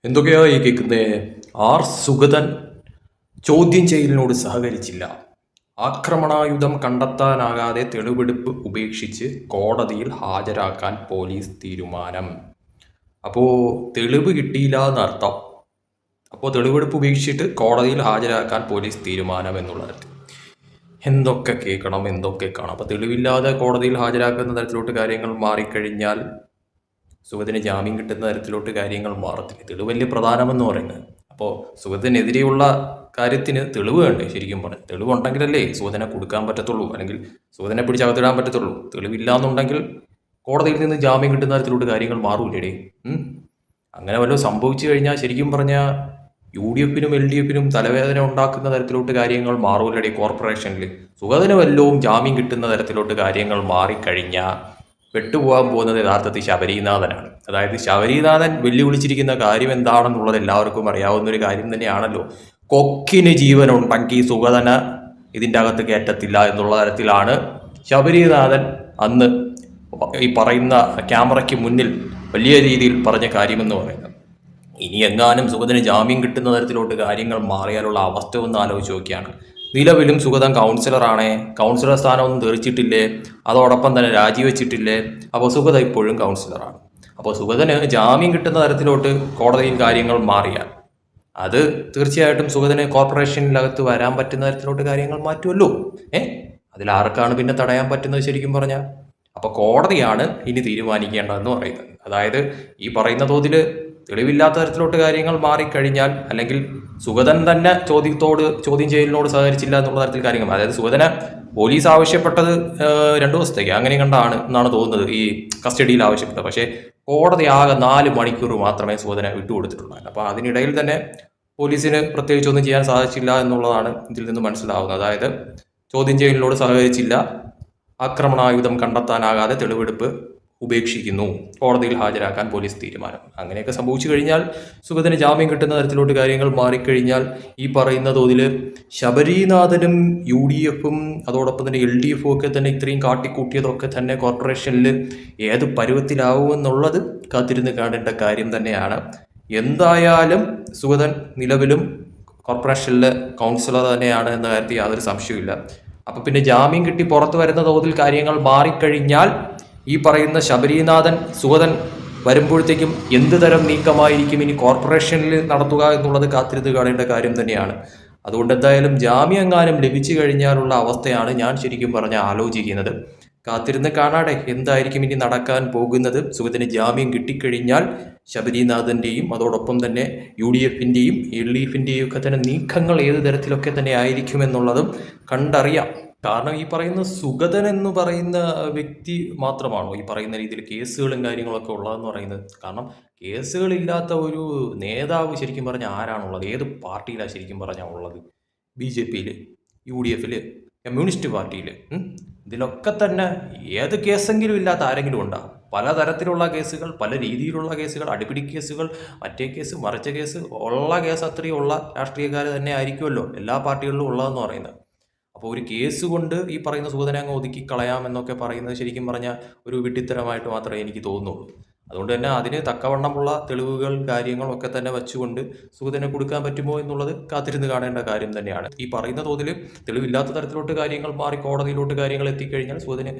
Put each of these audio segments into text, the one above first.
എന്തൊക്കെയാ ഈ കേൾക്കുന്നേ? ആർ സുഗതൻ ചോദ്യം ചെയ്യലിനോട് സഹകരിച്ചില്ല. ആക്രമണായുധം കണ്ടെത്താനാകാതെ തെളിവെടുപ്പ് ഉപേക്ഷിച്ച് കോടതിയിൽ ഹാജരാക്കാൻ പോലീസ് തീരുമാനം. അപ്പോൾ തെളിവ് കിട്ടിയില്ല എന്നർത്ഥം. അപ്പോൾ തെളിവെടുപ്പ് ഉപേക്ഷിച്ചിട്ട് കോടതിയിൽ ഹാജരാക്കാൻ പോലീസ് തീരുമാനം എന്നുള്ളത് എന്തൊക്കെ കേൾക്കണം, എന്തൊക്കെ കാണാം. അപ്പോൾ തെളിവില്ലാതെ കോടതിയിൽ ഹാജരാക്കുന്ന തരത്തിലോട്ട് കാര്യങ്ങൾ മാറിക്കഴിഞ്ഞാൽ സുഗതന് ജാമ്യം കിട്ടുന്ന തരത്തിലോട്ട് കാര്യങ്ങൾ മാറത്തില്ല. തെളിവ് വലിയ പ്രധാനമെന്ന് പറയുന്നത്. അപ്പോൾ സുഗതനെതിരെയുള്ള കാര്യത്തിന് തെളിവ് വേണ്ടേ? ശരിക്കും പറഞ്ഞു തെളിവുണ്ടെങ്കിലല്ലേ സുഗതനെ കൊടുക്കാൻ പറ്റത്തുള്ളൂ, അല്ലെങ്കിൽ സുഗതനെ പിടിച്ചകത്തിടാൻ പറ്റത്തുള്ളൂ. തെളിവില്ല എന്നുണ്ടെങ്കിൽ കോടതിയിൽ നിന്ന് ജാമ്യം കിട്ടുന്ന തരത്തിലോട്ട് കാര്യങ്ങൾ മാറൂലേ? അങ്ങനെ വല്ലതും സംഭവിച്ചു കഴിഞ്ഞാൽ ശരിക്കും പറഞ്ഞാൽ UDF-നും LDF-നും തലവേദന ഉണ്ടാക്കുന്ന തരത്തിലോട്ട് കാര്യങ്ങൾ മാറൂലേ കോർപ്പറേഷനിൽ? സുഗതന് വല്ലതും ജാമ്യം കിട്ടുന്ന തരത്തിലോട്ട് കാര്യങ്ങൾ മാറിക്കഴിഞ്ഞാൽ പെട്ടുപോകാൻ പോകുന്നത് യഥാർത്ഥത്തിൽ ശബരീനാഥനാണ്. അതായത് ശബരീനാഥൻ വെല്ലുവിളിച്ചിരിക്കുന്ന കാര്യം എന്താണെന്നുള്ളത് എല്ലാവർക്കും അറിയാവുന്ന ഒരു കാര്യം തന്നെയാണല്ലോ. കൊക്കിന് ജീവനുണ്ടെങ്കിൽ സുഗതന് ഇതിൻ്റെ അകത്ത് കയറ്റത്തില്ല എന്നുള്ള തരത്തിലാണ് ശബരീനാഥൻ അന്ന് ഈ പറയുന്ന ക്യാമറയ്ക്ക് മുന്നിൽ വലിയ രീതിയിൽ പറഞ്ഞ കാര്യമെന്ന് പറയുന്നത്. ഇനി എങ്ങാനും സുഗതന് ജാമ്യം കിട്ടുന്ന തരത്തിലോട്ട് കാര്യങ്ങൾ മാറിയാലുള്ള അവസ്ഥ ഒന്ന് ആലോചിച്ച് നോക്കിയാണ്. നിലവിലും സുഗതൻ കൗൺസിലറാണേ, കൗൺസിലർ സ്ഥാനമൊന്നും തെറിച്ചിട്ടില്ലേ, അതോടൊപ്പം തന്നെ രാജിവെച്ചിട്ടില്ലേ. അപ്പോൾ സുഗത ഇപ്പോഴും കൗൺസിലറാണ്. അപ്പോൾ സുഗതന് ജാമ്യം കിട്ടുന്ന തരത്തിലോട്ട് കോടതിയിൽ കാര്യങ്ങൾ മാറിയാൽ അത് തീർച്ചയായിട്ടും സുഗതന് കോർപ്പറേഷനിലകത്ത് വരാൻ പറ്റുന്ന തരത്തിലോട്ട് കാര്യങ്ങൾ മാറ്റുമല്ലോ. അതിലാർക്കാണ് പിന്നെ തടയാൻ പറ്റുന്നത് ശരിക്കും പറഞ്ഞാൽ? അപ്പോൾ കോടതിയാണ് ഇനി തീരുമാനിക്കേണ്ടതെന്ന് പറയുന്നത്. അതായത് ഈ പറയുന്ന തോതിൽ തെളിവില്ലാത്ത തരത്തിലോട്ട് കാര്യങ്ങൾ മാറിക്കഴിഞ്ഞാൽ, അല്ലെങ്കിൽ സുഗതൻ തന്നെ ചോദ്യം ചെയ്യലിനോട് സഹകരിച്ചില്ല എന്നുള്ള തരത്തിൽ കാര്യങ്ങൾ, അതായത് സുഗതനെ പോലീസ് ആവശ്യപ്പെട്ടത് 2 ദിവസത്തേക്ക് അങ്ങനെ കണ്ടാണ് എന്നാണ് തോന്നുന്നത്, ഈ കസ്റ്റഡിയിൽ ആവശ്യപ്പെട്ടത്. പക്ഷേ കോടതി ആകെ 4 മണിക്കൂർ മാത്രമേ സുഗതനെ വിട്ടുകൊടുത്തിട്ടുള്ളൂ. അപ്പോൾ അതിനിടയിൽ തന്നെ പോലീസിന് പ്രത്യേകിച്ച് ഒന്നും ചെയ്യാൻ സാധിച്ചില്ല എന്നുള്ളതാണ് ഇതിൽ നിന്ന് മനസ്സിലാവുന്നത്. അതായത് ചോദ്യം ചെയ്യലിനോട് സഹകരിച്ചില്ല, ആക്രമണായുധം കണ്ടെത്താനാകാതെ തെളിവെടുപ്പ് ഉപേക്ഷിക്കുന്നു, കോടതിയിൽ ഹാജരാക്കാൻ പോലീസ് തീരുമാനം. അങ്ങനെയൊക്കെ സംഭവിച്ചു കഴിഞ്ഞാൽ സുഗതന് ജാമ്യം കിട്ടുന്ന തരത്തിലോട്ട് കാര്യങ്ങൾ മാറിക്കഴിഞ്ഞാൽ ഈ പറയുന്ന തോതിൽ ശബരീനാഥനും UDF-ഉം അതോടൊപ്പം തന്നെ LDF-ഉം ഒക്കെ തന്നെ ഇത്രയും കാട്ടിക്കൂട്ടിയതൊക്കെ തന്നെ കോർപ്പറേഷനിൽ ഏത് പരുവത്തിലാവുമെന്നുള്ളത് കാത്തിരുന്ന് കാണേണ്ട കാര്യം തന്നെയാണ്. എന്തായാലും സുഗതൻ നിലവിലും കോർപ്പറേഷനിലെ കൗൺസിലർ തന്നെയാണ് എന്ന കാര്യത്തിൽ യാതൊരു സംശയവുമില്ല. അപ്പം പിന്നെ ജാമ്യം കിട്ടി പുറത്തു വരുന്ന തോതിൽ കാര്യങ്ങൾ മാറിക്കഴിഞ്ഞാൽ ഈ പറയുന്ന ശബരീനാഥൻ സുഗതൻ വരുമ്പോഴത്തേക്കും എന്ത് തരം നീക്കമായിരിക്കും ഇനി കോർപ്പറേഷനിൽ നടത്തുക എന്നുള്ളത് കാത്തിരുന്ന് കാണേണ്ട കാര്യം തന്നെയാണ്. അതുകൊണ്ട് എന്തായാലും ജാമ്യം എങ്ങാനും ലഭിച്ചു കഴിഞ്ഞാലുള്ള അവസ്ഥയാണ് ഞാൻ ശരിക്കും പറഞ്ഞാൽ ആലോചിക്കുന്നത്. കാത്തിരുന്ന് കാണാടെ എന്തായിരിക്കും ഇനി നടക്കാൻ പോകുന്നത്. സുഗതന് ജാമ്യം കിട്ടിക്കഴിഞ്ഞാൽ ശബരീനാഥൻ്റെയും അതോടൊപ്പം തന്നെ UDF-ൻ്റെയും LDF-ൻ്റെയും ഒക്കെ തന്നെ നീക്കങ്ങൾ ഏത് തരത്തിലൊക്കെ തന്നെ ആയിരിക്കുമെന്നുള്ളതും കണ്ടറിയാം. കാരണം ഈ പറയുന്ന സുഗതൻ എന്ന് പറയുന്ന വ്യക്തി മാത്രമാണോ ഈ പറയുന്ന രീതിയിൽ കേസുകളും കാര്യങ്ങളൊക്കെ ഉള്ളതെന്ന് പറയുന്നത്? കാരണം കേസുകളില്ലാത്ത ഒരു നേതാവ് ശരിക്കും പറഞ്ഞാൽ ആരാണുള്ളത്? ഏത് പാർട്ടിയിലാണ് ശരിക്കും പറഞ്ഞാൽ ഉള്ളത്? BJP-യിൽ, UDF-ൽ, കമ്മ്യൂണിസ്റ്റ് പാർട്ടിയിൽ, ഇതിലൊക്കെ തന്നെ ഏത് കേസെങ്കിലും ഇല്ലാത്ത ആരെങ്കിലും ഉണ്ടോ? പലതരത്തിലുള്ള കേസുകൾ, പല രീതിയിലുള്ള കേസുകൾ, അടിപിടി കേസുകൾ, മറ്റേ കേസ് മറിച്ച കേസ്, ഉള്ള കേസ് അത്രയും ഉള്ള രാഷ്ട്രീയക്കാർ തന്നെ ആയിരിക്കുമല്ലോ എല്ലാ പാർട്ടികളിലും ഉള്ളതെന്ന് പറയുന്നത്. അപ്പോൾ ഒരു കേസ് കൊണ്ട് ഈ പറയുന്ന സുഗതനെ അങ്ങ് ഒതുക്കി കളയാമെന്നൊക്കെ പറയുന്നത് ശരിക്കും പറഞ്ഞാൽ ഒരു വിഡ്ഢിത്തരമായിട്ട് മാത്രമേ എനിക്ക് തോന്നുന്നുള്ളൂ. അതുകൊണ്ട് തന്നെ അതിന് തക്കവണ്ണമുള്ള തെളിവുകൾ കാര്യങ്ങളൊക്കെ തന്നെ വെച്ചുകൊണ്ട് സുഗതനെ കൊടുക്കാൻ പറ്റുമോ എന്നുള്ളത് കാത്തിരുന്ന് കാണേണ്ട കാര്യം തന്നെയാണ്. ഈ പറയുന്ന തോതിൽ തെളിവില്ലാത്ത തരത്തിലോട്ട് കാര്യങ്ങൾ മാറി കോടതിയിലോട്ട് കാര്യങ്ങൾ എത്തിക്കഴിഞ്ഞാൽ സുഗതന്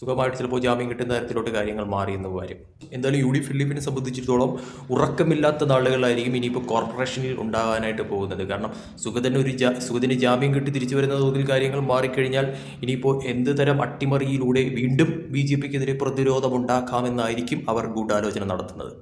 സുഖമായിട്ട് ചിലപ്പോൾ ജാമ്യം കിട്ടുന്ന തരത്തിലോട്ട് കാര്യങ്ങൾ മാറിയെന്ന കാര്യം. എന്തായാലും UDF-നെ സംബന്ധിച്ചിടത്തോളം ഉറക്കമില്ലാത്ത നാളുകളായിരിക്കും ഇനിയിപ്പോൾ കോർപ്പറേഷനിൽ ഉണ്ടാകാനായിട്ട് പോകുന്നത്. കാരണം സുഗതന് ജാമ്യം കിട്ടി തിരിച്ചു വരുന്ന തോതിൽ കാര്യങ്ങൾ മാറിക്കഴിഞ്ഞാൽ ഇനിയിപ്പോൾ എന്ത് തരം അട്ടിമറിയിലൂടെ വീണ്ടും BJP-ക്കെതിരെ പ്രതിരോധമുണ്ടാക്കാമെന്നായിരിക്കും അവർ ഗൂഢാലോചന നടത്തുന്നത്.